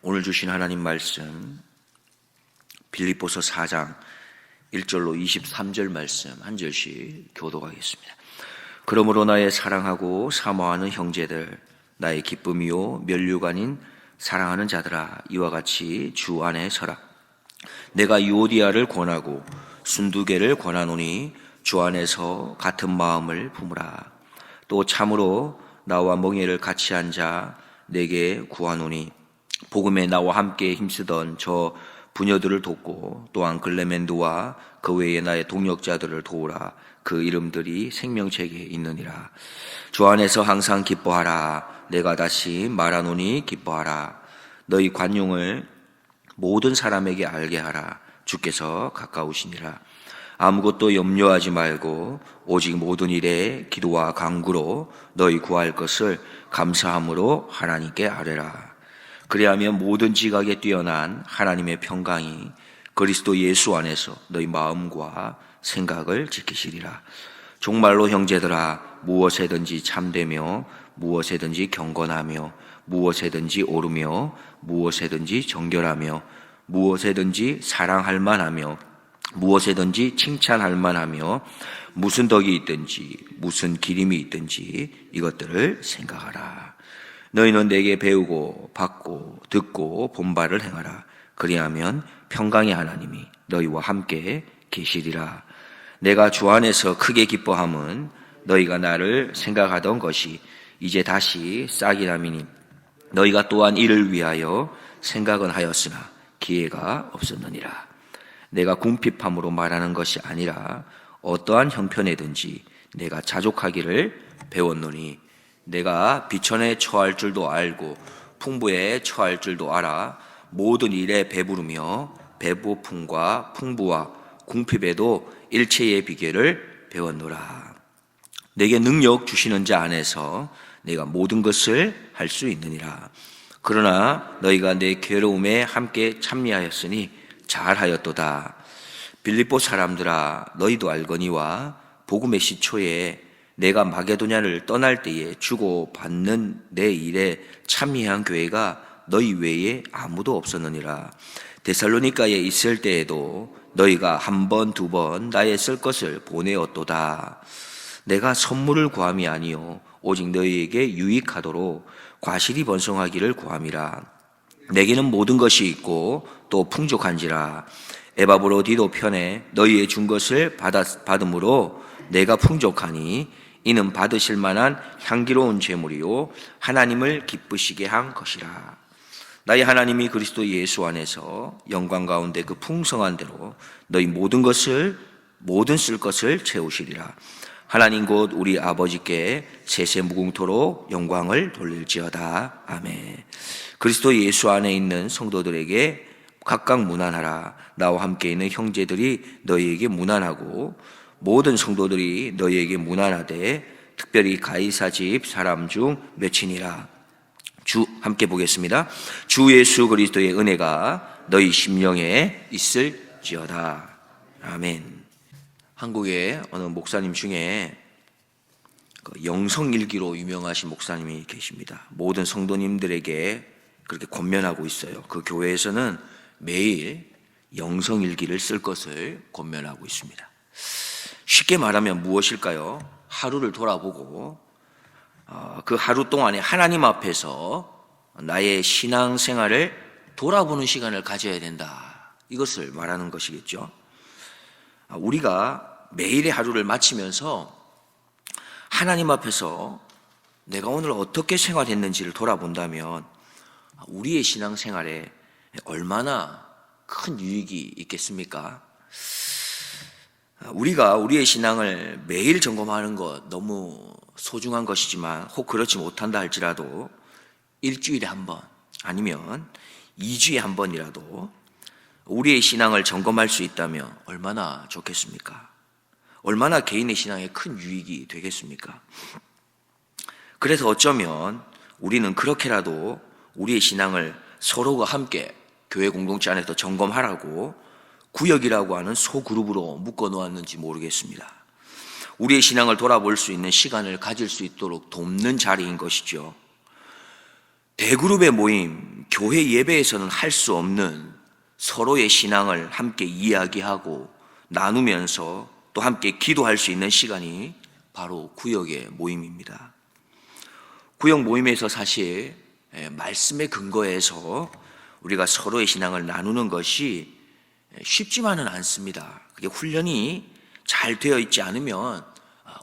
오늘 주신 하나님 말씀 빌립보서 4장 1절로 23절 말씀 한 절씩 교독하겠습니다. 그러므로 나의 사랑하고 사모하는 형제들, 나의 기쁨이요 면류가 아닌 사랑하는 자들아, 이와 같이 주 안에 서라. 내가 유오디아를 권하고 순두개를 권하노니 주 안에서 같은 마음을 품으라. 또 참으로 나와 멍에를 같이 앉아 내게 구하노니 복음에 나와 함께 힘쓰던 저 부녀들을 돕고 또한 글레멘도와 그 외에 나의 동역자들을 도우라. 그 이름들이 생명책에 있느니라. 주 안에서 항상 기뻐하라. 내가 다시 말하노니 기뻐하라. 너희 관용을 모든 사람에게 알게 하라. 주께서 가까우시니라. 아무것도 염려하지 말고 오직 모든 일에 기도와 간구로 너희 구할 것을 감사함으로 하나님께 아뢰라. 그리하면 모든 지각에 뛰어난 하나님의 평강이 그리스도 예수 안에서 너희 마음과 생각을 지키시리라. 종말로 형제들아, 무엇에든지 참되며 무엇에든지 경건하며 무엇에든지 오르며 무엇에든지 정결하며 무엇에든지 사랑할 만하며 무엇에든지 칭찬할 만하며 무슨 덕이 있든지 무슨 기림이 있든지 이것들을 생각하라. 너희는 내게 배우고 받고 듣고 본 바를 행하라. 그리하면 평강의 하나님이 너희와 함께 계시리라. 내가 주 안에서 크게 기뻐함은 너희가 나를 생각하던 것이 이제 다시 싹이 나미니 너희가 또한 이를 위하여 생각은 하였으나 기회가 없었느니라. 내가 궁핍함으로 말하는 것이 아니라 어떠한 형편에든지 내가 자족하기를 배웠노니 내가 비천에 처할 줄도 알고 풍부에 처할 줄도 알아. 모든 일에 배부르며 배고픔과 풍부와 궁핍에도 일체의 비결을 배웠노라. 내게 능력 주시는 자 안에서 내가 모든 것을 할 수 있느니라. 그러나 너희가 내 괴로움에 함께 참여하였으니 잘하였도다. 빌립보 사람들아, 너희도 알거니와 복음의 시초에 내가 마게도냐를 떠날 때에 주고 받는 내 일에 참여한 교회가 너희 외에 아무도 없었느니라. 데살로니가에 있을 때에도 너희가 한 번, 두 번 나의 쓸 것을 보내었도다. 내가 선물을 구함이 아니요 오직 너희에게 유익하도록 과실이 번성하기를 구함이라. 내게는 모든 것이 있고 또 풍족한지라. 에바브로디도 편에 너희의 준 것을 받음으로 내가 풍족하니 이는 받으실 만한 향기로운 제물이요 하나님을 기쁘시게 한 것이라. 나의 하나님이 그리스도 예수 안에서 영광 가운데 그 풍성한 대로 너희 모든 쓸 것을 채우시리라. 하나님 곧 우리 아버지께 세세 무궁토록 영광을 돌릴지어다. 아멘. 그리스도 예수 안에 있는 성도들에게 각각 문안하라. 나와 함께 있는 형제들이 너희에게 문안하고 모든 성도들이 너희에게 문안하되 특별히 가이사 집 사람 중 몇이니라. 주 함께 보겠습니다. 주 예수 그리스도의 은혜가 너희 심령에 있을지어다. 아멘. 한국의 어느 목사님 중에 영성일기로 유명하신 목사님이 계십니다. 모든 성도님들에게 그렇게 권면하고 있어요. 그 교회에서는 매일 영성일기를 쓸 것을 권면하고 있습니다. 쉽게 말하면 무엇일까요? 하루를 돌아보고 그 하루 동안에 하나님 앞에서 나의 신앙생활을 돌아보는 시간을 가져야 된다. 이것을 말하는 것이겠죠. 우리가 매일의 하루를 마치면서 하나님 앞에서 내가 오늘 어떻게 생활했는지를 돌아본다면 우리의 신앙생활에 얼마나 큰 유익이 있겠습니까? 우리가 우리의 신앙을 매일 점검하는 것 너무 소중한 것이지만 혹 그렇지 못한다 할지라도 일주일에 한 번 아니면 2주에 한 번이라도 우리의 신앙을 점검할 수 있다면 얼마나 좋겠습니까? 얼마나 개인의 신앙에 큰 유익이 되겠습니까? 그래서 어쩌면 우리는 그렇게라도 우리의 신앙을 서로가 함께 교회 공동체 안에서 점검하라고 구역이라고 하는 소그룹으로 묶어 놓았는지 모르겠습니다. 우리의 신앙을 돌아볼 수 있는 시간을 가질 수 있도록 돕는 자리인 것이죠. 대그룹의 모임, 교회 예배에서는 할 수 없는 서로의 신앙을 함께 이야기하고 나누면서 또 함께 기도할 수 있는 시간이 바로 구역의 모임입니다. 구역 모임에서 사실 말씀의 근거에서 우리가 서로의 신앙을 나누는 것이 쉽지만은 않습니다. 그게 훈련이 잘 되어 있지 않으면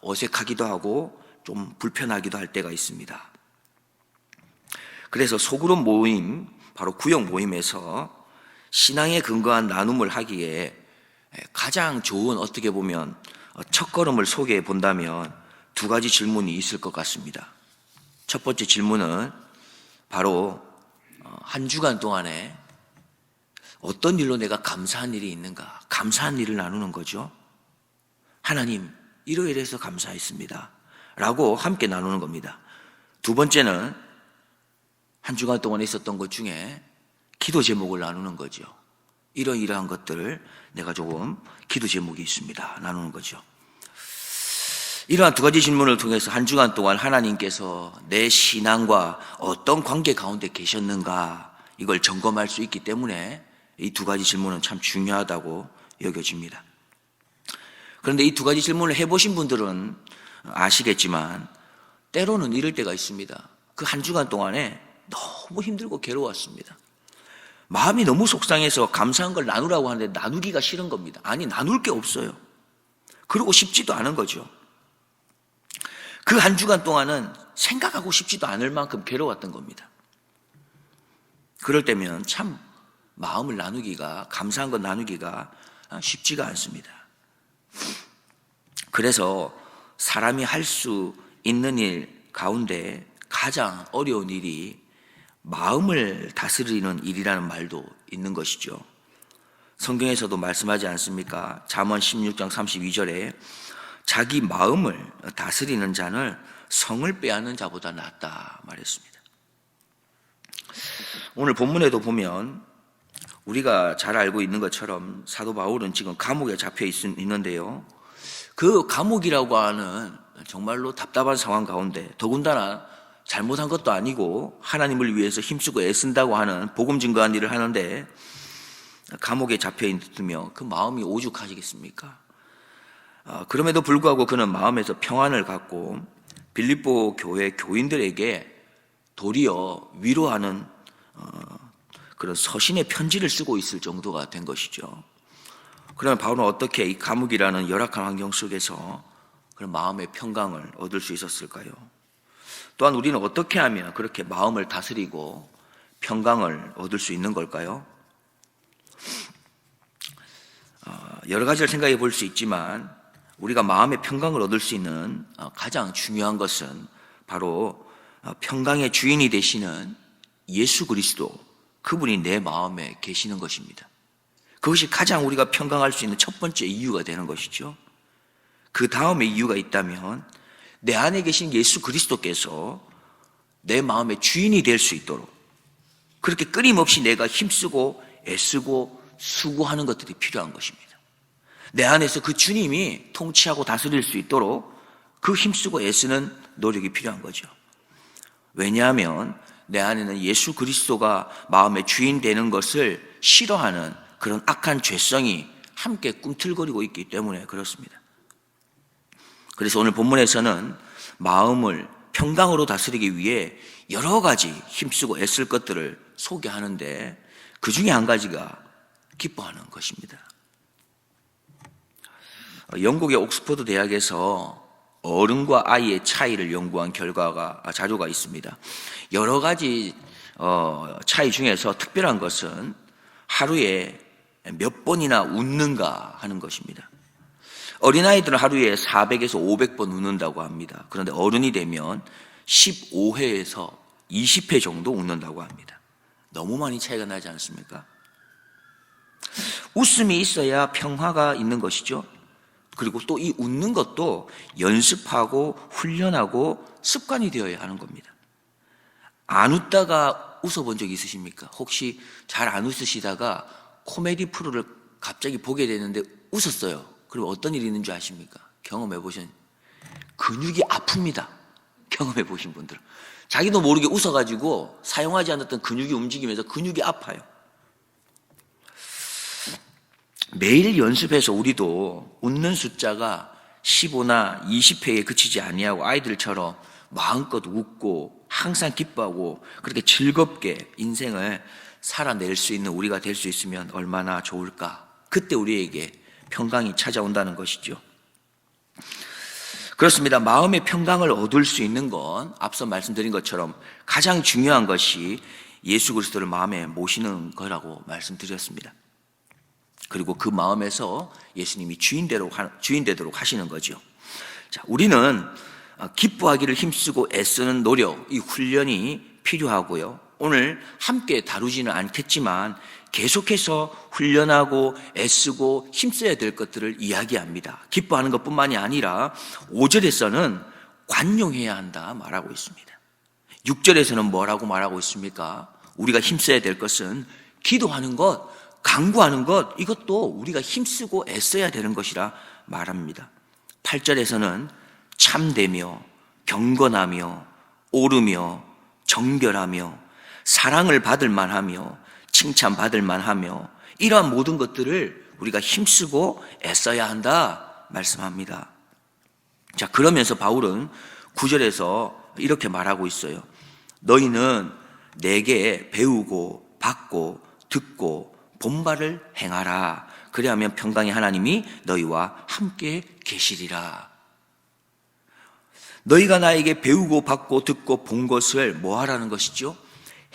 어색하기도 하고 좀 불편하기도 할 때가 있습니다. 그래서 소그룹 모임, 바로 구역 모임에서 신앙에 근거한 나눔을 하기에 가장 좋은, 어떻게 보면 첫걸음을 소개해 본다면 두 가지 질문이 있을 것 같습니다. 첫 번째 질문은 바로 한 주간 동안에 어떤 일로 내가 감사한 일이 있는가, 감사한 일을 나누는 거죠. 하나님, 이러이러해서 감사했습니다 라고 함께 나누는 겁니다. 두 번째는 한 주간 동안 있었던 것 중에 기도 제목을 나누는 거죠. 이러이러한 것들을 내가 조금 기도 제목이 있습니다 나누는 거죠. 이러한 두 가지 질문을 통해서 한 주간 동안 하나님께서 내 신앙과 어떤 관계 가운데 계셨는가, 이걸 점검할 수 있기 때문에 이 두 가지 질문은 참 중요하다고 여겨집니다. 그런데 이 두 가지 질문을 해보신 분들은 아시겠지만 때로는 이럴 때가 있습니다. 그 한 주간 동안에 너무 힘들고 괴로웠습니다. 마음이 너무 속상해서 감사한 걸 나누라고 하는데 나누기가 싫은 겁니다. 아니, 나눌 게 없어요. 그러고 싶지도 않은 거죠. 그 한 주간 동안은 생각하고 싶지도 않을 만큼 괴로웠던 겁니다. 그럴 때면 참 마음을 나누기가, 감사한 것 나누기가 쉽지가 않습니다. 그래서 사람이 할 수 있는 일 가운데 가장 어려운 일이 마음을 다스리는 일이라는 말도 있는 것이죠. 성경에서도 말씀하지 않습니까? 잠언 16장 32절에 자기 마음을 다스리는 자는 성을 빼앗는 자보다 낫다 말했습니다. 오늘 본문에도 보면 우리가 잘 알고 있는 것처럼 사도 바울은 지금 감옥에 잡혀 있는데요. 그 감옥이라고 하는 정말로 답답한 상황 가운데, 더군다나 잘못한 것도 아니고 하나님을 위해서 힘쓰고 애쓴다고 하는 복음 증거한 일을 하는데 감옥에 잡혀 있으며 그 마음이 오죽하시겠습니까? 그럼에도 불구하고 그는 마음에서 평안을 갖고 빌립보 교회 교인들에게 도리어 위로하는 그런 서신의 편지를 쓰고 있을 정도가 된 것이죠. 그러면 바울은 어떻게 이 감옥이라는 열악한 환경 속에서 그런 마음의 평강을 얻을 수 있었을까요? 또한 우리는 어떻게 하면 그렇게 마음을 다스리고 평강을 얻을 수 있는 걸까요? 여러 가지를 생각해 볼 수 있지만 우리가 마음의 평강을 얻을 수 있는 가장 중요한 것은 바로 평강의 주인이 되시는 예수 그리스도, 그분이 내 마음에 계시는 것입니다. 그것이 가장 우리가 평강할 수 있는 첫 번째 이유가 되는 것이죠. 그 다음에 이유가 있다면 내 안에 계신 예수 그리스도께서 내 마음의 주인이 될 수 있도록 그렇게 끊임없이 내가 힘쓰고 애쓰고 수고하는 것들이 필요한 것입니다. 내 안에서 그 주님이 통치하고 다스릴 수 있도록 그 힘쓰고 애쓰는 노력이 필요한 거죠. 왜냐하면 내 안에는 예수 그리스도가 마음의 주인 되는 것을 싫어하는 그런 악한 죄성이 함께 꿈틀거리고 있기 때문에 그렇습니다. 그래서 오늘 본문에서는 마음을 평강으로 다스리기 위해 여러 가지 힘쓰고 애쓸 것들을 소개하는데 그 중에 한 가지가 기뻐하는 것입니다. 영국의 옥스퍼드 대학에서 어른과 아이의 차이를 연구한 자료가 있습니다. 여러 가지 차이 중에서 특별한 것은 하루에 몇 번이나 웃는가 하는 것입니다. 어린아이들은 하루에 400에서 500번 웃는다고 합니다. 그런데 어른이 되면 15회에서 20회 정도 웃는다고 합니다. 너무 많이 차이가 나지 않습니까? 웃음이 있어야 평화가 있는 것이죠. 그리고 또 이 웃는 것도 연습하고 훈련하고 습관이 되어야 하는 겁니다. 안 웃다가 웃어본 적 있으십니까? 혹시 잘 안 웃으시다가 코미디 프로를 갑자기 보게 되는데 웃었어요. 그럼 어떤 일이 있는 줄 아십니까? 경험해 보신 근육이 아픕니다. 경험해 보신 분들은. 자기도 모르게 웃어가지고 사용하지 않았던 근육이 움직이면서 근육이 아파요. 매일 연습해서 우리도 웃는 숫자가 15나 20회에 그치지 아니하고 아이들처럼 마음껏 웃고 항상 기뻐하고 그렇게 즐겁게 인생을 살아낼 수 있는 우리가 될 수 있으면 얼마나 좋을까. 그때 우리에게 평강이 찾아온다는 것이죠. 그렇습니다. 마음의 평강을 얻을 수 있는 건 앞서 말씀드린 것처럼 가장 중요한 것이 예수 그리스도를 마음에 모시는 거라고 말씀드렸습니다. 그리고 그 마음에서 예수님이 주인 되도록 하시는 거죠. 자, 우리는 기뻐하기를 힘쓰고 애쓰는 노력, 이 훈련이 필요하고요. 오늘 함께 다루지는 않겠지만 계속해서 훈련하고 애쓰고 힘써야 될 것들을 이야기합니다. 기뻐하는 것뿐만이 아니라 5절에서는 관용해야 한다 말하고 있습니다. 6절에서는 뭐라고 말하고 있습니까? 우리가 힘써야 될 것은 기도하는 것, 간구하는 것, 이것도 우리가 힘쓰고 애써야 되는 것이라 말합니다. 8절에서는 참되며 경건하며 오르며 정결하며 사랑을 받을 만하며 칭찬받을 만하며 이러한 모든 것들을 우리가 힘쓰고 애써야 한다 말씀합니다. 자, 그러면서 바울은 9절에서 이렇게 말하고 있어요. 너희는 내게 배우고 받고 듣고 본바를 행하라. 그리하면 평강의 하나님이 너희와 함께 계시리라. 너희가 나에게 배우고 받고 듣고 본 것을 뭐 하라는 것이죠?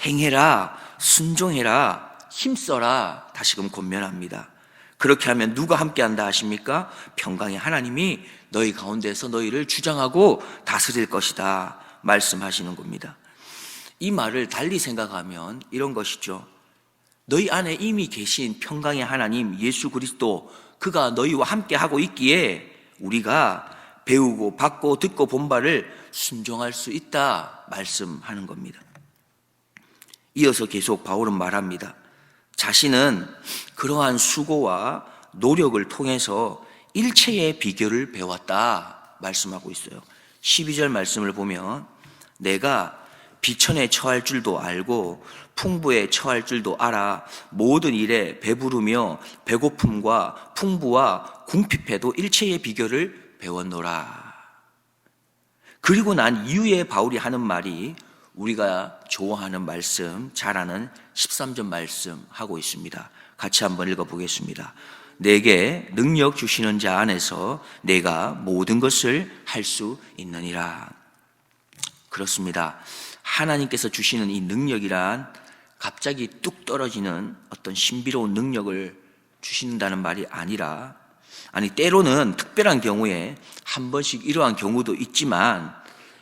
행해라, 순종해라, 힘써라. 다시금 권면합니다. 그렇게 하면 누가 함께한다 하십니까? 평강의 하나님이 너희 가운데서 너희를 주장하고 다스릴 것이다 말씀하시는 겁니다. 이 말을 달리 생각하면 이런 것이죠. 너희 안에 이미 계신 평강의 하나님 예수 그리스도, 그가 너희와 함께하고 있기에 우리가 배우고 받고 듣고 본 바를 순종할 수 있다 말씀하는 겁니다. 이어서 계속 바울은 말합니다. 자신은 그러한 수고와 노력을 통해서 일체의 비결을 배웠다 말씀하고 있어요. 12절 말씀을 보면 내가 비천에 처할 줄도 알고 풍부에 처할 줄도 알아 모든 일에 배부르며 배고픔과 풍부와 궁핍해도 일체의 비결을 배웠노라. 그리고 난 이후에 바울이 하는 말이 우리가 좋아하는 말씀, 잘 아는 13절 말씀 하고 있습니다. 같이 한번 읽어보겠습니다. 내게 능력 주시는 자 안에서 내가 모든 것을 할 수 있느니라. 그렇습니다. 하나님께서 주시는 이 능력이란 갑자기 뚝 떨어지는 어떤 신비로운 능력을 주신다는 말이 아니라, 때로는 특별한 경우에 한 번씩 이러한 경우도 있지만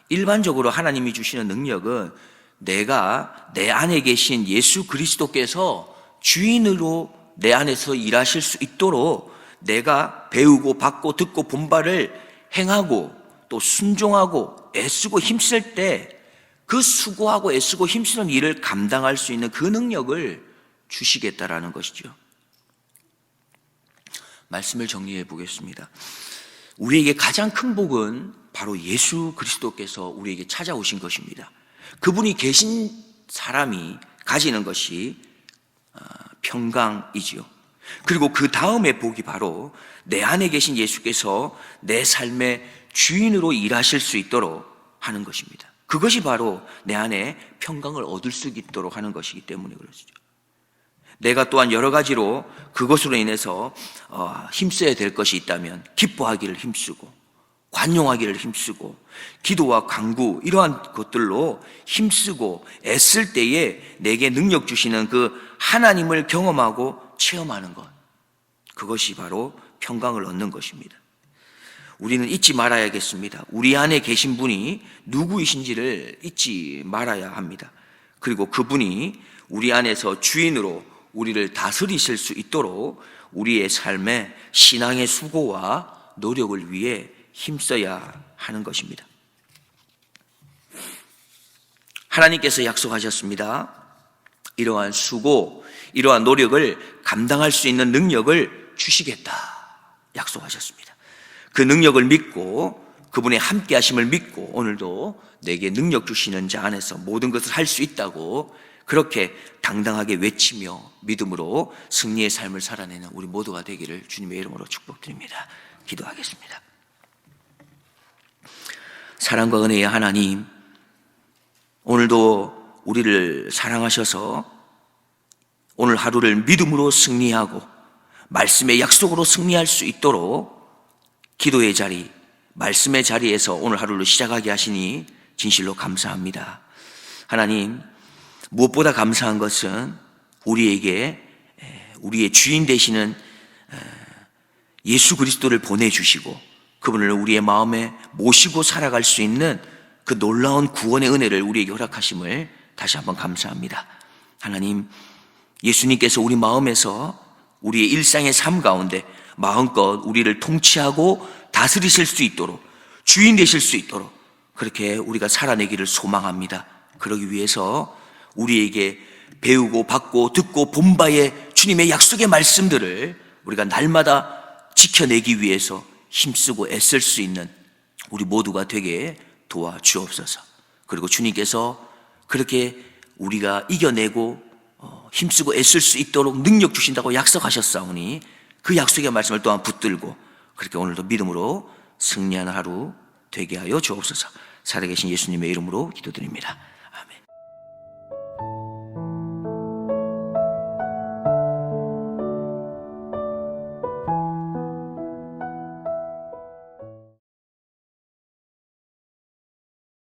일반적으로 하나님이 주시는 능력은 내가 내 안에 계신 예수 그리스도께서 주인으로 내 안에서 일하실 수 있도록 내가 배우고 받고 듣고 본 바를 행하고 또 순종하고 애쓰고 힘쓸 때 그 수고하고 애쓰고 힘쓰는 일을 감당할 수 있는 그 능력을 주시겠다라는 것이죠. 말씀을 정리해 보겠습니다. 우리에게 가장 큰 복은 바로 예수 그리스도께서 우리에게 찾아오신 것입니다. 그분이 계신 사람이 가지는 것이 평강이지요. 그리고 그 다음의 복이 바로 내 안에 계신 예수께서 내 삶의 주인으로 일하실 수 있도록 하는 것입니다. 그것이 바로 내 안에 평강을 얻을 수 있도록 하는 것이기 때문에 그렇죠. 내가 또한 여러 가지로 그것으로 인해서 힘써야 될 것이 있다면 기뻐하기를 힘쓰고 관용하기를 힘쓰고 기도와 간구 이러한 것들로 힘쓰고 애쓸 때에 내게 능력 주시는 그 하나님을 경험하고 체험하는 것, 그것이 바로 평강을 얻는 것입니다. 우리는 잊지 말아야겠습니다. 우리 안에 계신 분이 누구이신지를 잊지 말아야 합니다. 그리고 그분이 우리 안에서 주인으로 우리를 다스리실 수 있도록 우리의 삶에 신앙의 수고와 노력을 위해 힘써야 하는 것입니다. 하나님께서 약속하셨습니다. 이러한 수고, 이러한 노력을 감당할 수 있는 능력을 주시겠다 약속하셨습니다. 그 능력을 믿고 그분의 함께 하심을 믿고 오늘도 내게 능력 주시는 자 안에서 모든 것을 할 수 있다고 그렇게 당당하게 외치며 믿음으로 승리의 삶을 살아내는 우리 모두가 되기를 주님의 이름으로 축복드립니다. 기도하겠습니다. 사랑과 은혜의 하나님, 오늘도 우리를 사랑하셔서 오늘 하루를 믿음으로 승리하고 말씀의 약속으로 승리할 수 있도록 기도의 자리, 말씀의 자리에서 오늘 하루를 시작하게 하시니 진실로 감사합니다. 하나님, 무엇보다 감사한 것은 우리에게 우리의 주인 되시는 예수 그리스도를 보내주시고 그분을 우리의 마음에 모시고 살아갈 수 있는 그 놀라운 구원의 은혜를 우리에게 허락하심을 다시 한번 감사합니다. 하나님, 예수님께서 우리 마음에서 우리의 일상의 삶 가운데 마음껏 우리를 통치하고 다스리실 수 있도록 주인 되실 수 있도록 그렇게 우리가 살아내기를 소망합니다. 그러기 위해서 우리에게 배우고 받고 듣고 본 바의 주님의 약속의 말씀들을 우리가 날마다 지켜내기 위해서 힘쓰고 애쓸 수 있는 우리 모두가 되게 도와주옵소서. 그리고 주님께서 그렇게 우리가 이겨내고 힘쓰고 애쓸 수 있도록 능력 주신다고 약속하셨사오니 그 약속의 말씀을 또한 붙들고 그렇게 오늘도 믿음으로 승리하는 하루 되게 하여 주옵소서. 살아계신 예수님의 이름으로 기도드립니다.